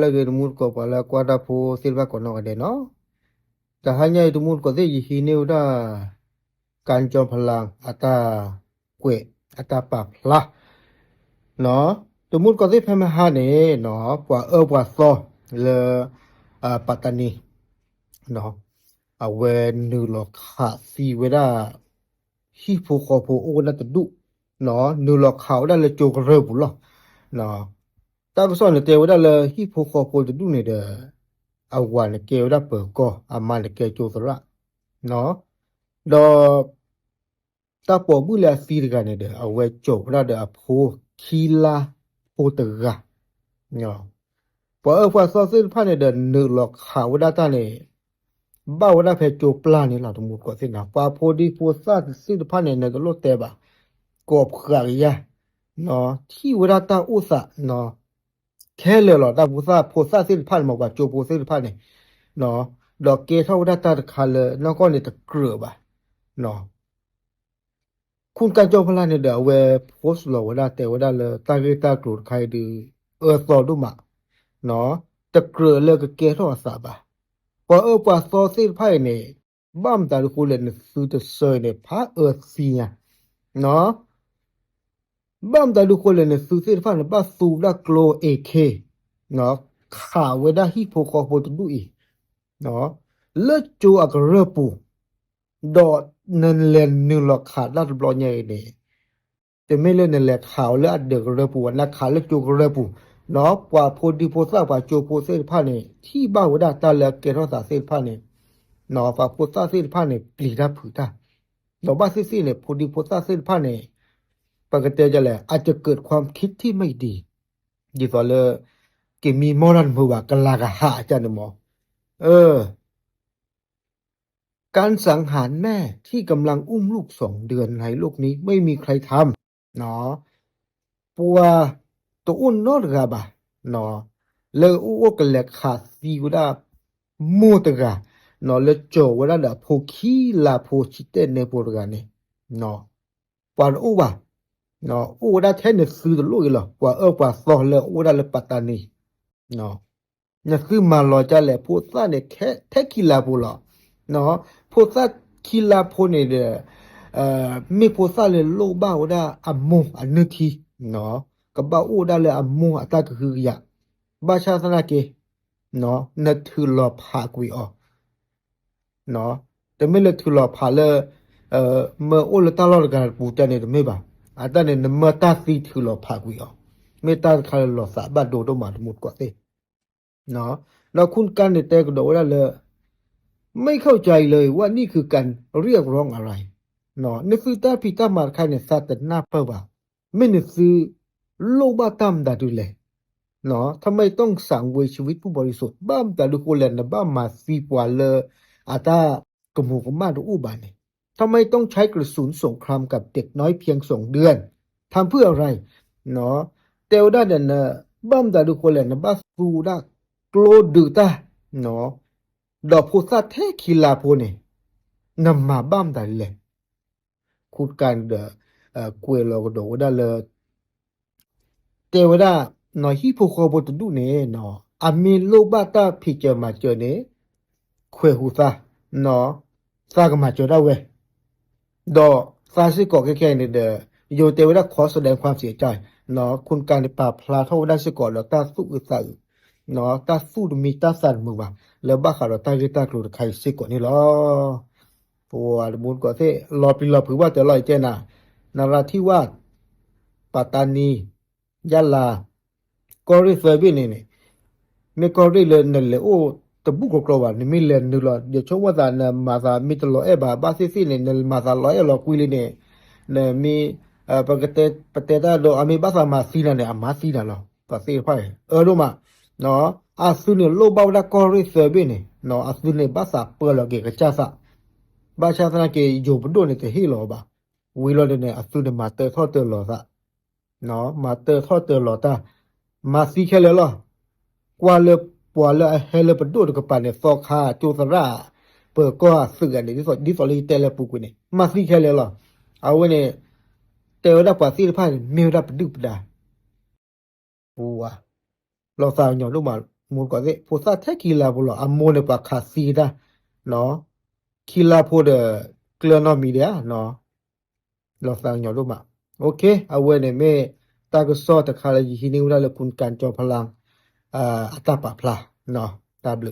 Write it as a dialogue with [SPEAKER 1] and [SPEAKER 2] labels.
[SPEAKER 1] le ge mu ko pa la kwa da pho silva ko no de no ta ha nya tu mu ko de yi hi ne da kan chom phalang ata kwe ata pa phla no tu mu ko de phe ma ha ne no kwa so le patani no a we nu lo kha si we da hi pho ko pho o na tu no nu lo khao da le chu ko re bu lo no ta ko so ne te we da le hi pho ko pho tu ne de a wa ne ke we da pe ko a ma ne ke chu so ra no do ta po bu la si ga ne de a we chu ra de a pho ki la pho te ga no po e fa so se pha ne de nu lo khao da ta ne ba wa da phe chu pla ne la tu mu ko se na pa pho di pho sa si pha ne ne ko lo te ba ko khra ya no thi wa da ta u sa no แค่เลยหรอแต่ผู้ซาโพซาสิ้นพันมากกว่าโจโพสิ้นพันเนี่ยเนาะดอกเกเท่าได้ตาคาเลยแล้วก็เนี่ยตะเกลือบ่ะเนาะคุณการจอมพลันเนี่ยเดี๋ยวเวโพสต์หล่อว่าได้แต่ว่าได้เลยตาเวตากรูดใครดีสอดูมาเนาะตะเกลือเลยก็เกเท่าสาบ่ะพอกว่าซอสิ้นพันเนี่ยบ้ามตาดูคุณเลยเนี่ยซื้อจะเซยเนี่ยพระเสียเนาะ บ้ามตาดูคนเลยเนี่ยซื้อเสื้อผ้าเนี่ยบ้าสูด้าโกลเอเคเนาะข่าวเวด้าฮิโปคอโปตุดูอีเนาะเลิศจูอักเรปูดอดเนินเลนนึงหลอกขาดลาดบลอใหญ่เนี่ยแต่ไม่เล่นนั่นแหละข่าวเลือดเดือดเรปูนักข่าวเลือดจูเรปูเนาะกว่าโพดีโพซ่ากว่าโจโพเสื้อผ้าเนี่ยที่บ้าเวด้าตาเลือดเกล้าสาเสื้อผ้าเนี่ยเนาะฝากโพซ่าเสื้อผ้าเนี่ยปลีด้าผืดาเนาะบ้าซี่เนี่ยโพดีโพซ่าเสื้อผ้าเนี่ย ปกติจะแหละอาจจะเกิดความคิดที่ไม่ดีดีต่อเลยกิมีมอรันมือว่ากลากะหาจันหมอการสังหารแม่ที่กำลังอุ้มลูก2 เดือนในโลกนี้ไม่มีใครทำเนาะปัวตัวอุ้นนอดกะบะเนาะเลยอ้วกแหลกขาดซีวดามูตกะเนาะเลยโจวดาดาโพคีลาโพชิเตเนโปรกาเนเนาะปานอุบะเนาะอูได้แท้เนี่ยซื้อตัวลูกอีหรอกว่ากว่าซอเลยอูได้เลยปัตตานีเนาะเนี่ยคือมาลอจะแหละพูดซะเนี่ยแท้กีฬาพูหรอเนาะพูดซะกีฬาพูเนี่ยมีพูดซะเลยโลบ้าอูได้อัมมูอันนึทีเนาะกับบ้าอูได้เลยอัมมูอัตตาก็คืออยากบ้าชาสนาเกเนาะนั่นคือหลอพากุยออกเนาะแต่ไม่เลยคือหลอพาเลยเมื่ออูเลยตลอดการปูแต่เนี่ยไม่บ้าอาจารย์เนี่ยมาตัดสิถือหลอพากุยออกไม่ตัดใครหลอสาบัดโดดมาทั้งหมดกว่าเต้เนาะแล้วคุณกันเนี่ยแต่ก็โดดเลยไม่เข้าใจเลยว่านี่คือการเรียกร้องอะไรเนาะนี่คือตาพิตามาใครเนี่ยสัตว์หน้าเปล่าไม่เนี่ยคือโลบาตัมดาดูเลยเนาะทำไมต้องสั่งเวยชีวิตผู้บริสุทธิ์บ้ามแต่ดูคนแลนบ้ามมาซีปวาเลอาตากมูกมาดูอุบานเนี่ยทำไมต้องใช้กระสุนสงครามกับเด็กน้อยเพียง2 เดือนทำเพื่ออะไรเนาะเตวด้าเนี่ยบ้ามแต่ดูคนแลนบ้าสูด้ากโลดูตาเนาะดอกโพสาเทคิลาโพเนี่ยนำมาบ้ามแต่เลยคูดการกวยเราก็ดูได้เลยเตวด้าหน่อยฮิโปโคโบตดูเนี่ยเนาะอามีโลบาตาพิจมาเจอเนี่ยควยหูซาเนาะซากมาเจอได้เว้ยดอซาซิโกะแค่ๆเนี่ยโยเตวด้าขอแสดงความเสียใจเนาะคุณการในป่าพลาเท่าได้ซิโกะแล้วตาสู้อึดใส่เนาะตาสู้มีตาสั่นมือว่าแล้วบ้าขาเราตาเรตากรูดใครซิโกะนี่หรอปวดบุญก่อนเท่รอปีรอผือว่าจะลอยเจน่ะนาราธิวาสปัตตานียะลากอริเซอร์บินี่ไม่กอริเลยนั่นเลยโอ้ตะบุกกรว่านี่ไม่เล่นนึกหรอเดี๋ยวช่วงว่าจะมาซามิตรลอบาซิเนี่ยนั่นมาซาลอยหรอคุยเลยเนี่ยมีปกติโดอามีบาซามาซีเนี่ยอามาซีน่ะหรอภาษีไปรู้มาเนาะอาซุเนี่ยโลบาวดากอริเซอร์บินี่เนาะอาซุเนี่ยบาซาเปิดหรอกเกกจ้าซะบาชาสนาเกอยู่บนโดเนี่ยจะให้หรอบ่าวิโรเนี่ยอาซุเนี่ยมาเตอร์ทอดเตอร์หรอซะเนาะมาเตอร์ทอดเตอร์หรอตามาซีแค่เลยหรอกว่าเลยปัวเลยเฮเลปดูดกับปานเนี่ยซอคาจูสระเปิดก็สื่อเนี่ยดิสอลีเตเลปุกุเนี่ยมาซีแค่เลยหรอเอาไว้เนี่ยเตวดาปัสซีพายมีรับดุปดาปัวเราสาวหยอดลูกมา มูก็ได้ผู้ซาแท้กีฬาบุลออโมเนปะคาซีดาเนาะกีฬาพูดเกลือนอมีเดียเนาะเราฟังอยู่รู้มาโอเคเอาไว้ในเมตากซอตะคาลยีฮินิวลาลคุณการจอมพลังอัตตาปะพลาเนาะตาบลึ